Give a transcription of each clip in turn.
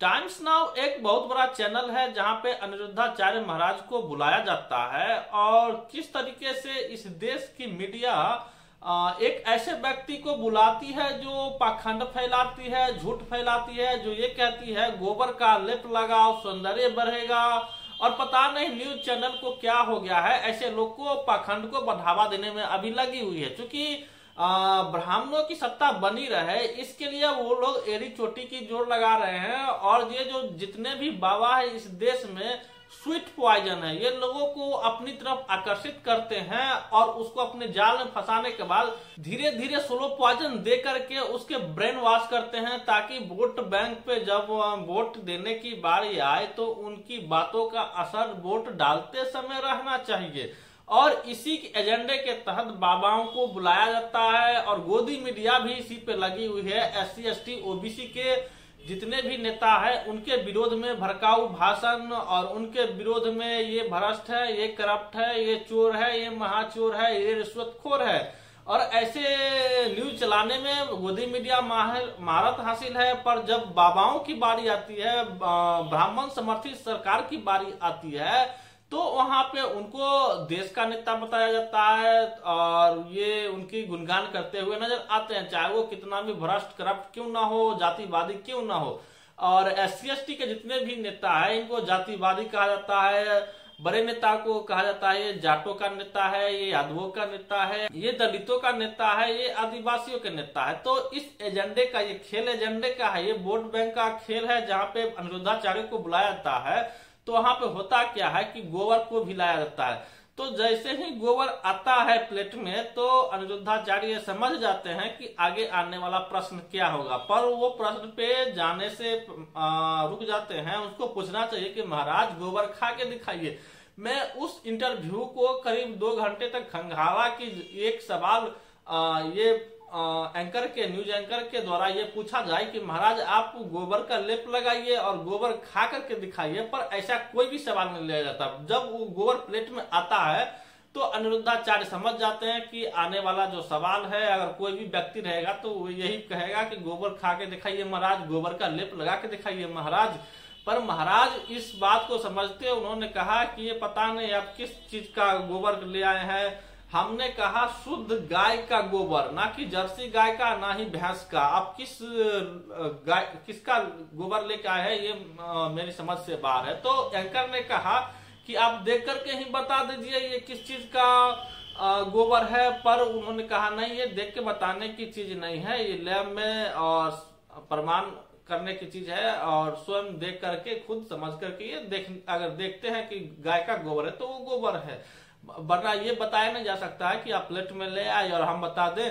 Times now एक बहुत बड़ा चैनल है जहां पे अनिरुद्धाचार्य महाराज को बुलाया जाता है और किस तरीके से इस देश की मीडिया एक ऐसे व्यक्ति को बुलाती है जो पाखंड फैलाती है, झूठ फैलाती है, जो ये कहती है गोबर का लेप लगाओ सौंदर्य बढ़ेगा। और पता नहीं न्यूज चैनल को क्या हो गया है, ऐसे लोग को पाखंड को बढ़ावा देने में अभी लगी हुई है। क्योंकि ब्राह्मणों की सत्ता बनी रहे इसके लिए वो लोग एड़ी चोटी की जोर लगा रहे हैं। और ये जो जितने भी बाबा है इस देश में स्वीट पॉइजन है, ये लोगों को अपनी तरफ आकर्षित करते हैं और उसको अपने जाल में फंसाने के बाद धीरे धीरे स्लो पॉइजन दे करके उसके ब्रेन वॉश करते हैं, ताकि वोट बैंक पे जब वोट देने की बारी आए तो उनकी बातों का असर वोट डालते समय रहना चाहिए। और इसी के एजेंडे के तहत बाबाओं को बुलाया जाता है और गोदी मीडिया भी इसी पे लगी हुई है। SC ST OBC के जितने भी नेता है उनके विरोध में भड़काऊ भाषण और उनके विरोध में ये भ्रष्ट है, ये करप्ट है, ये चोर है, ये महाचोर है, ये रिश्वतखोर है। और ऐसे न्यूज चलाने में गोदी मीडिया महारत हासिल है। पर जब बाबाओं की बारी आती है, ब्राह्मण समर्थित सरकार की बारी आती है, तो वहां पे उनको देश का नेता बताया जाता है और ये उनकी गुणगान करते हुए नजर आते हैं, चाहे वो कितना भी भ्रष्ट करप्ट क्यों ना हो, जातिवादी क्यों ना हो। और SC ST के जितने भी नेता है इनको जातिवादी कहा जाता है, बड़े नेता को कहा जाता है ये जाटों का नेता है, ये यादवों का नेता है, ये दलितों का नेता है, ये आदिवासियों के नेता है। तो इस एजेंडे का ये खेल एजेंडे का है, ये वोट बैंक का खेल है जहाँ पे अनिरुद्धाचार्य को बुलाया जाता है। तो वहां पे होता क्या है कि गोबर को भी लाया जाता है। तो जैसे ही गोबर आता है प्लेट में तो अनिरुद्धाचार्य समझ जाते हैं कि आगे आने वाला प्रश्न क्या होगा, पर वो प्रश्न पे जाने से रुक जाते हैं। उसको पूछना चाहिए कि महाराज गोबर खा के दिखाइए। मैं उस इंटरव्यू को करीब 2 घंटे तक खंगाला कि एक सवाल ये एंकर के न्यूज एंकर के द्वारा ये पूछा जाए कि महाराज आप गोबर का लेप लगाइए और गोबर खा करके दिखाइए, पर ऐसा कोई भी सवाल नहीं लिया जाता। जब वो गोबर प्लेट में आता है तो अनिरुद्धाचार्य समझ जाते हैं कि आने वाला जो सवाल है, अगर कोई भी व्यक्ति रहेगा तो वो यही कहेगा कि गोबर खा के दिखाइए महाराज, गोबर का लेप लगा के दिखाइए महाराज। पर महाराज इस बात को समझते उन्होंने कहा कि ये पता नहीं आप किस चीज का गोबर ले आए हैं। हमने कहा शुद्ध गाय का गोबर, ना कि जर्सी गाय का, ना ही भैंस का। आप किसका गोबर लेके आए हैं ये मेरी समझ से बाहर है। तो एंकर ने कहा कि आप देख करके ही बता दीजिए ये किस चीज का गोबर है। पर उन्होंने कहा नहीं, ये देख के बताने की चीज नहीं है, ये लैब में और प्रमाण करने की चीज है और स्वयं देख करके खुद समझ करके ये अगर देखते हैं कि गाय का गोबर है तो वो गोबर है, वरना ये बताया नहीं जा सकता है कि आप प्लेट में ले आए और हम बता दें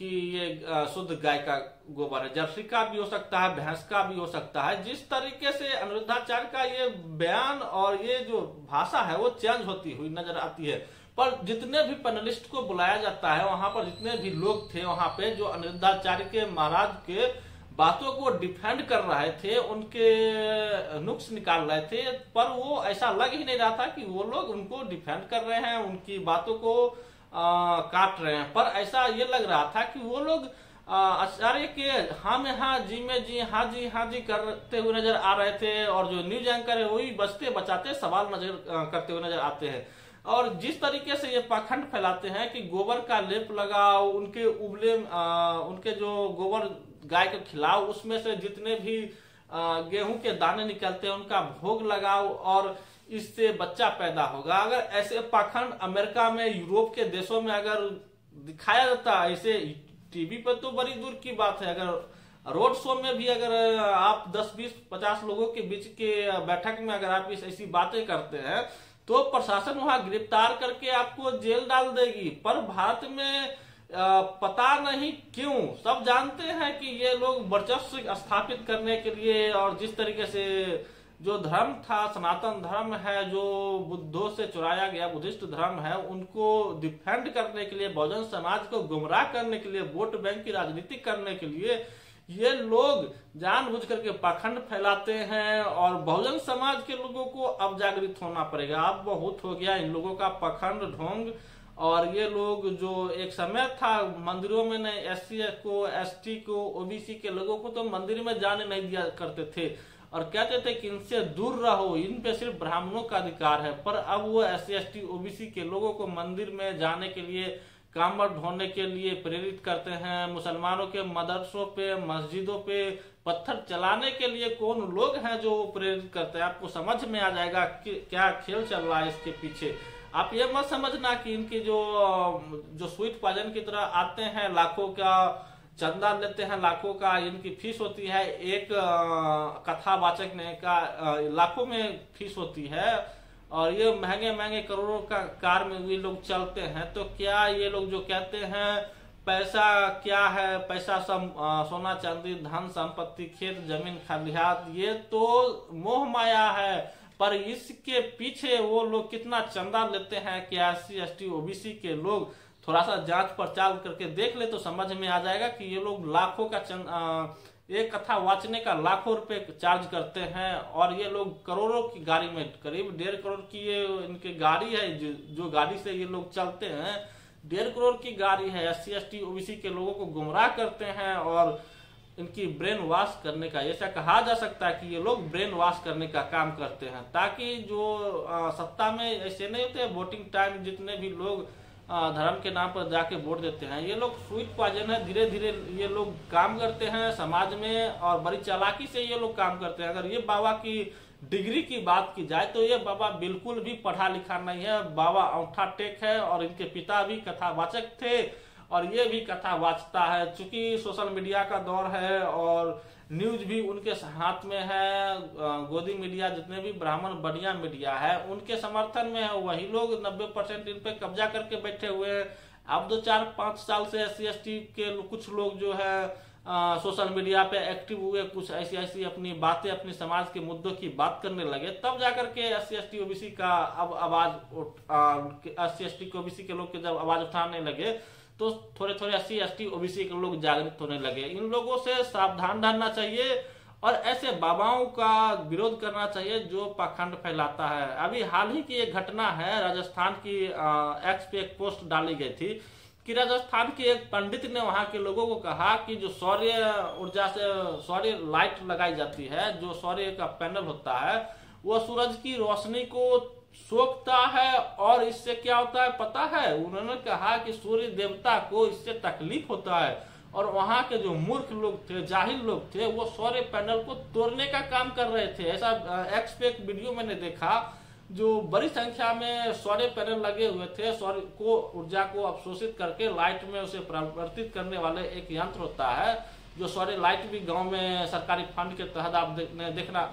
कि ये शुद्ध गाय का गोबर है। जर्सी का भी हो सकता है, भैंस का भी हो सकता है। जिस तरीके से अनिरुद्धाचार्य का ये बयान और ये जो भाषा है वो चेंज होती हुई नजर आती है। पर जितने भी पैनलिस्ट को बुलाया जाता है वहां पर जितने भी लोग थे वहां पे जो अनिरुद्धाचार्य के महाराज के बातों को डिफेंड कर रहे थे, उनके नुक्स निकाल रहे थे, पर वो ऐसा लग ही नहीं रहा था कि वो लोग उनको डिफेंड कर रहे हैं, उनकी बातों को काट रहे हैं। पर ऐसा ये लग रहा था कि वो लोग आचार्य के हाँ में हाँ, जी में जी, हाँ जी करते हुए नजर आ रहे थे। और जो न्यूज एंकर है वही बचते बचाते सवाल करते हुए नजर आते हैं। और जिस तरीके से ये पाखंड फैलाते हैं कि गोबर का लेप लगाओ, उनके उबले उनके जो गोबर गाय को खिलाओ, उसमें से जितने भी गेहूं के दाने निकलते हैं उनका भोग लगाओ और इससे बच्चा पैदा होगा। अगर ऐसे पाखंड अमेरिका में, यूरोप के देशों में अगर दिखाया जाता ऐसे टीवी पर तो बड़ी दूर की बात है, अगर रोड शो में भी अगर आप 10, 20, 50 लोगों के बीच के बैठक में अगर आप ऐसी बातें करते हैं तो प्रशासन वहां गिरफ्तार करके आपको जेल डाल देगी। पर भारत में पता नहीं क्यों सब जानते हैं कि ये लोग वर्चस्व स्थापित करने के लिए और जिस तरीके से जो धर्म था, सनातन धर्म है जो बुद्धों से चुराया गया बुद्धिस्ट धर्म है, उनको डिफेंड करने के लिए, बहुजन समाज को गुमराह करने के लिए, वोट बैंक की राजनीति करने के लिए ये लोग जानबूझ करके पाखंड फैलाते हैं। और बहुजन समाज के लोगों को अब जागृत होना पड़ेगा। अब बहुत हो गया इन लोगों का पाखंड ढोंग। और ये लोग जो एक समय था मंदिरों में नहीं, SC को, ST को, OBC के लोगों को तो मंदिर में जाने नहीं दिया करते थे। और कहते थे कि इनसे दूर रहो, इन पे सिर्फ ब्राह्मणों का अधिकार है। पर अब वो SC ST OBC के लोगों को मंदिर में जाने के लिए, कांवड़ ढोने के लिए प्रेरित करते हैं। मुसलमानों के मदरसों पे, मस्जिदों पे पत्थर चलाने के लिए कौन लोग हैं जो प्रेरित करते हैं। आपको समझ में आ जाएगा कि क्या खेल चल रहा है इसके पीछे। आप ये मत समझना कि इनकी जो स्वीट पॉइजन की तरह आते हैं, लाखों का चंदा लेते हैं, लाखों का इनकी फीस होती है, एक कथावाचक ने का लाखों में फीस होती है, और ये महंगे महंगे करोड़ों का कार में ये लोग चलते हैं। तो क्या ये लोग जो कहते हैं पैसा क्या है, पैसा सब सोना चांदी धन संपत्ति खेत जमीन खलिहान, ये तो मोह माया है। पर इसके पीछे वो लोग कितना चंदा लेते हैं कि SC ST OBC के लोग थोड़ा सा जांच पड़ताल करके देख ले तो समझ में आ जाएगा कि ये लोग लाखों का एक कथा वाचने का लाखों रुपए चार्ज करते हैं, और ये लोग करोड़ों की गाड़ी में, करीब 1.5 करोड़ की ये इनकी गाड़ी है, जो गाड़ी से ये लोग चलते हैं 1.5 करोड़ की गाड़ी है। SC ST OBC के लोगों को गुमराह करते हैं और इनकी ब्रेन वॉश करने का, ऐसा कहा जा सकता है कि ये लोग ब्रेन वॉश करने का काम करते हैं, ताकि जो सत्ता में ऐसे नहीं होते वोटिंग टाइम जितने भी लोग धर्म के नाम पर जाके वोट देते हैं, ये लोग स्वीट पॉइजन है। धीरे धीरे ये लोग काम करते हैं समाज में और बड़ी चालाकी से ये लोग काम करते हैं। अगर ये बाबा की डिग्री की बात की जाए तो ये बाबा बिल्कुल भी पढ़ा लिखा नहीं है, बाबा अंगूठा टेक है, और इनके पिता भी कथावाचक थे और ये भी कथा वाचता है। चूंकि सोशल मीडिया का दौर है और न्यूज भी उनके हाथ में है, गोदी मीडिया जितने भी ब्राह्मण बढ़िया मीडिया है उनके समर्थन में है, वही लोग 90% इन पे कब्जा करके बैठे हुए हैं। अब 2-4-5 साल से SC ST के कुछ लोग जो है सोशल मीडिया पे एक्टिव हुए, कुछ ऐसी ऐसी अपनी बातें, अपनी समाज के मुद्दों की बात करने लगे, तब जाकर के SC ST OBC का अब आवाज SC ST OBC के लोग के जब आवाज उठाने लगे तो थोड़े थोड़े SC ST OBC के लोग जागृत होने लगे। इन लोगों से सावधान रहना चाहिए और ऐसे बाबाओं का विरोध करना चाहिए जो पाखंड फैलाता है। अभी हाल ही की एक घटना है, राजस्थान की एक्स पे एक पोस्ट डाली गई थी कि राजस्थान के एक पंडित ने वहां के लोगों को कहा कि जो सौर्य ऊर्जा से सौर्य लाइट लगाई जाती है, जो सौर्य का पैनल होता है, वो सूरज की रोशनी को सोखता है और इससे क्या होता है पता है। उन्होंने कहा कि सूर्य देवता को इससे तकलीफ होता है, और वहां के जो मूर्ख लोग थे, जाहिल लोग थे, वो सौर्य पैनल को तोड़ने का काम कर रहे थे। ऐसा एक्स पे एक वीडियो मैंने देखा, जो बड़ी संख्या में सौर्य पैनल लगे हुए थे। सौर्य को ऊर्जा को अवशोषित करके लाइट में उसे परिवर्तित करने वाले एक यंत्र होता है, जो सौर्य लाइट भी गांव में सरकारी फंड के तहत आप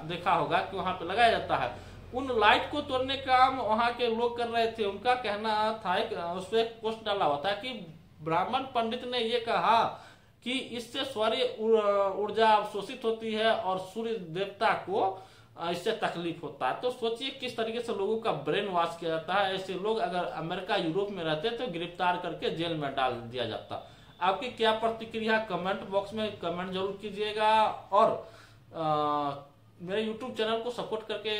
देखा होगा कि वहां पे लगाया जाता है। उन लाइट को तोड़ने का काम वहां के लोग कर रहे थे। उनका कहना था, उस पर एक पोस्ट डाला हुआ था कि ब्राह्मण पंडित ने ये कहा कि इससे सौर्य ऊर्जा अवशोषित होती है और सूर्य देवता को इससे तकलीफ होता है। तो सोचिए किस तरीके से लोगों का ब्रेन वॉश किया जाता है। ऐसे लोग अगर अमेरिका यूरोप में रहते तो गिरफ्तार करके जेल में डाल दिया जाता। आपकी क्या प्रतिक्रिया, कमेंट बॉक्स में कमेंट जरूर कीजिएगा, और मेरे YouTube चैनल को सपोर्ट करके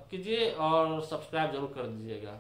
कीजिए और सब्सक्राइब जरूर कर दीजिएगा।